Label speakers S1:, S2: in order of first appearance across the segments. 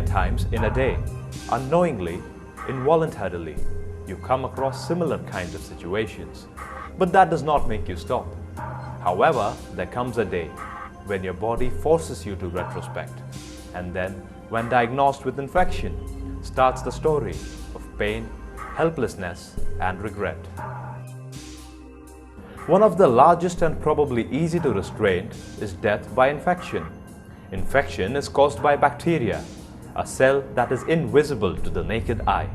S1: times in a day, unknowingly, involuntarily, you come across similar kinds of situations. But that does not make you stop. However, there comes a day when your body forces you to retrospect, and then, when diagnosed with infection, starts the story of pain, helplessness, and regret. One of the largest and probably easy to restrain is death by infection. Infection is caused by bacteria, a cell that is invisible to the naked eye.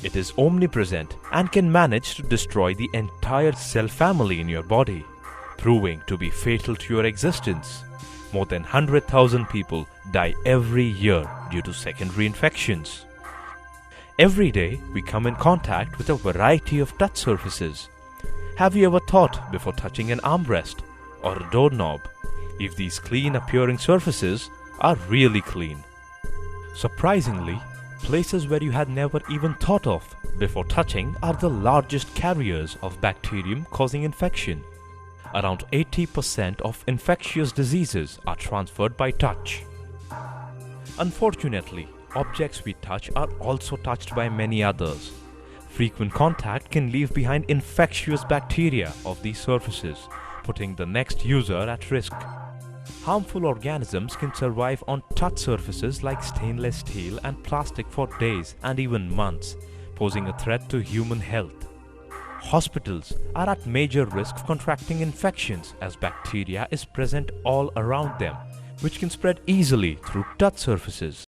S1: It is omnipresent and can manage to destroy the entire cell family in your body, proving to be fatal to your existence. More than 100,000 people die every year due to secondary infections. Every day, we come in contact with a variety of touch surfaces. Have you ever thought before touching an armrest or a doorknob if these clean appearing surfaces are really clean? Surprisingly, places where you had never even thought of before touching are the largest carriers of bacterium causing infection. Around 80% of infectious diseases are transferred by touch. Unfortunately, objects we touch are also touched by many others. Frequent contact can leave behind infectious bacteria of these surfaces, putting the next user at risk. Harmful organisms can survive on touch surfaces like stainless steel and plastic for days and even months, posing a threat to human health. Hospitals are at major risk of contracting infections as bacteria is present all around them, which can spread easily through touch surfaces.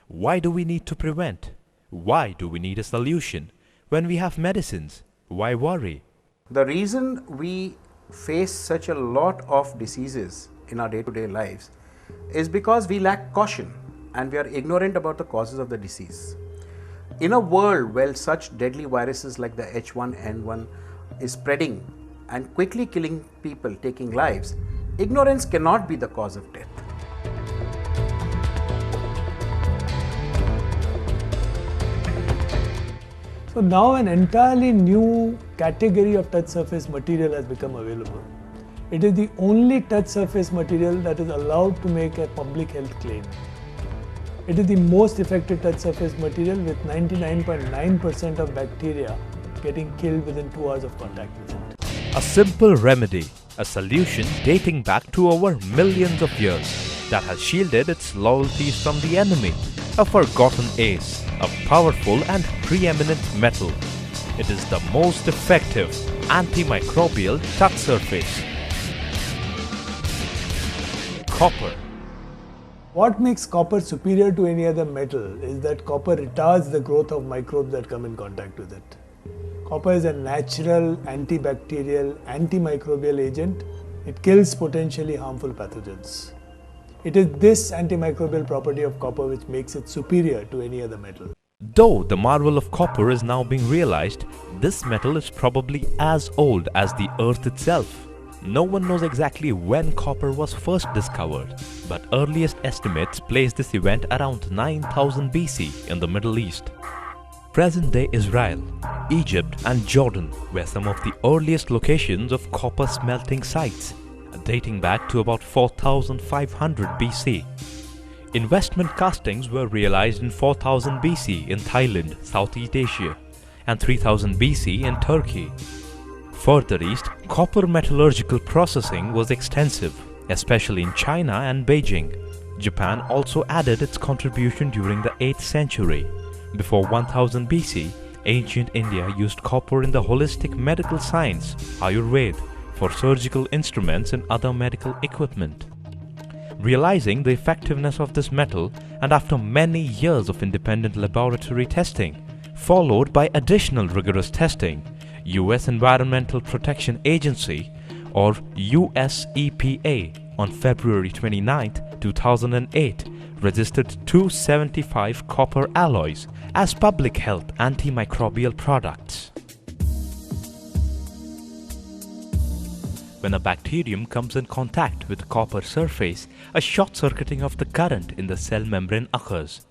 S1: Why do we need to prevent? Why do we need a solution? When we have medicines, why worry?
S2: The reason we face such a lot of diseases in our day-to-day lives is because we lack caution and we are ignorant about the causes of the disease. In a world where such deadly viruses like the H1N1 is spreading and quickly killing people, taking lives, ignorance cannot be the cause of death.
S3: So now an entirely new category of touch surface material has become available. It is the only touch surface material that is allowed to make a public health claim. It is the most effective touch surface material with 99.9% of bacteria getting killed within 2 hours of contact with it.
S1: A simple remedy, a solution dating back to over millions of years that has shielded its loyalties from the enemy, a forgotten ace, a powerful and preeminent metal. It is the most effective antimicrobial touch surface. Copper.
S3: What makes copper superior to any other metal is that copper retards the growth of microbes that come in contact with it. Copper is a natural antibacterial, antimicrobial agent. It kills potentially harmful pathogens. It is this antimicrobial property of copper which makes it superior to any other metal.
S1: Though the marvel of copper is now being realized, this metal is probably as old as the earth itself. No one knows exactly when copper was first discovered, but earliest estimates place this event around 9000 BC in the Middle East. Present-day Israel, Egypt and Jordan were some of the earliest locations of copper smelting sites, dating back to about 4500 BC. Investment castings were realized in 4000 BC in Thailand, Southeast Asia, and 3000 BC in Turkey. Further east, copper metallurgical processing was extensive, especially in China and Beijing. Japan also added its contribution during the 8th century. Before 1000 BC, ancient India used copper in the holistic medical science, Ayurveda, for surgical instruments and other medical equipment. Realizing the effectiveness of this metal, and after many years of independent laboratory testing, followed by additional rigorous testing, U.S. Environmental Protection Agency or US EPA on February 29, 2008 registered 275 copper alloys as public health antimicrobial products. When a bacterium comes in contact with a copper surface, a short-circuiting of the current in the cell membrane occurs,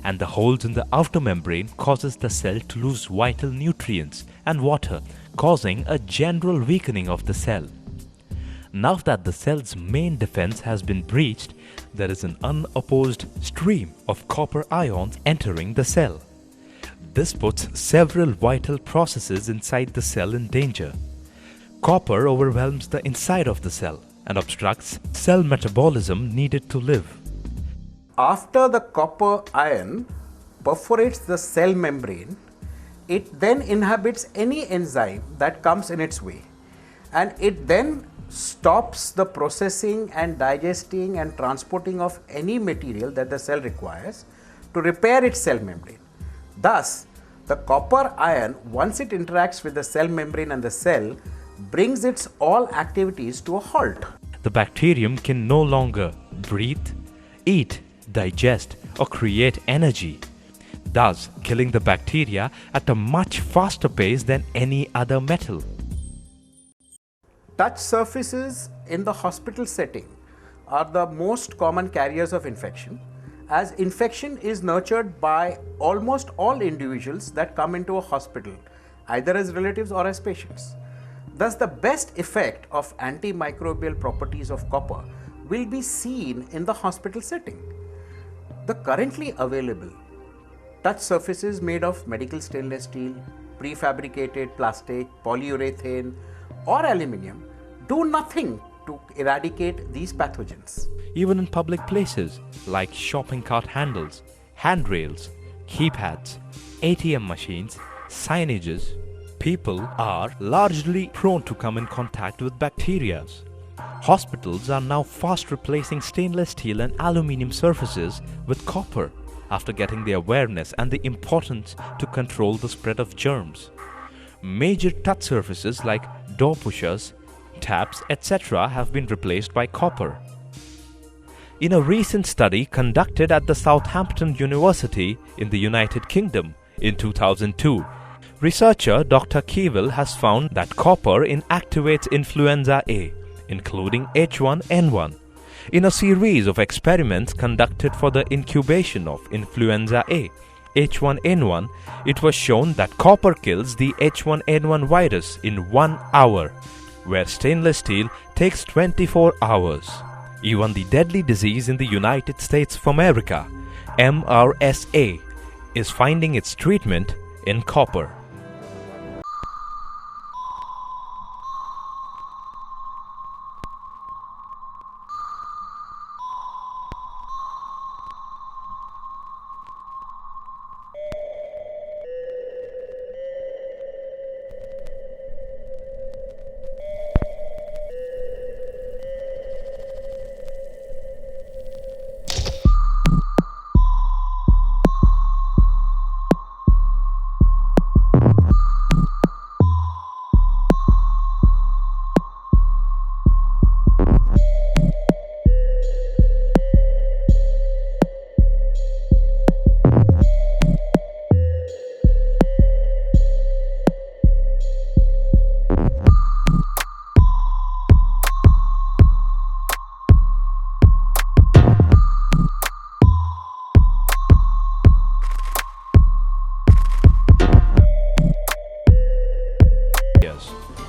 S1: and the holes in the outer membrane causes the cell to lose vital nutrients and water, causing a general weakening of the cell. Now that the cell's main defense has been breached, there is an unopposed stream of copper ions entering the cell. This puts several vital processes inside the cell in danger. Copper overwhelms the inside of the cell and obstructs cell metabolism needed to live.
S2: After the copper ion perforates the cell membrane, it then inhibits any enzyme that comes in its way, and it then stops the processing and digesting and transporting of any material that the cell requires to repair its cell membrane. Thus, the copper ion, once it interacts with the cell membrane and the cell, brings its all activities to a halt.
S1: The bacterium can no longer breathe, eat, digest, or create energy, thus killing the bacteria at a much faster pace than any other metal.
S2: Touch surfaces in the hospital setting are the most common carriers of infection, as infection is nurtured by almost all individuals that come into a hospital, either as relatives or as patients. Thus, the best effect of antimicrobial properties of copper will be seen in the hospital setting. The currently available touch surfaces made of medical stainless steel, prefabricated plastic, polyurethane, or aluminium do nothing to eradicate these pathogens.
S1: Even in public places like shopping cart handles, handrails, keypads, ATM machines, signages, people are largely prone to come in contact with bacteria. Hospitals are now fast replacing stainless steel and aluminium surfaces with copper after getting the awareness and the importance to control the spread of germs. Major touch surfaces like door pushers, taps, etc. have been replaced by copper. In a recent study conducted at the Southampton University in the United Kingdom in 2002, researcher Dr. Keevil has found that copper inactivates influenza A, including H1N1. In a series of experiments conducted for the incubation of influenza A, H1N1, it was shown that copper kills the H1N1 virus in 1 hour, where stainless steel takes 24 hours. Even the deadly disease in the United States of America, MRSA, is finding its treatment in copper.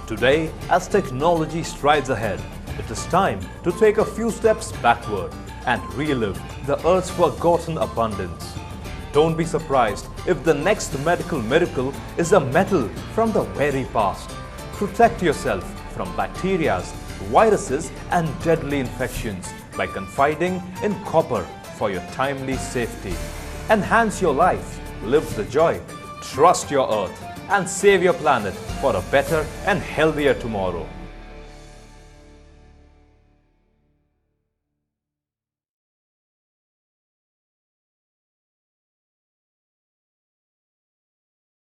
S4: Today, as technology strides ahead, it is time to take a few steps backward and relive the Earth's forgotten abundance. Don't be surprised if the next medical miracle is a metal from the very past. Protect yourself from bacteria, viruses and deadly infections by confiding in copper for your timely safety. Enhance your life, live the joy, trust your Earth, and save your planet for a better and healthier tomorrow.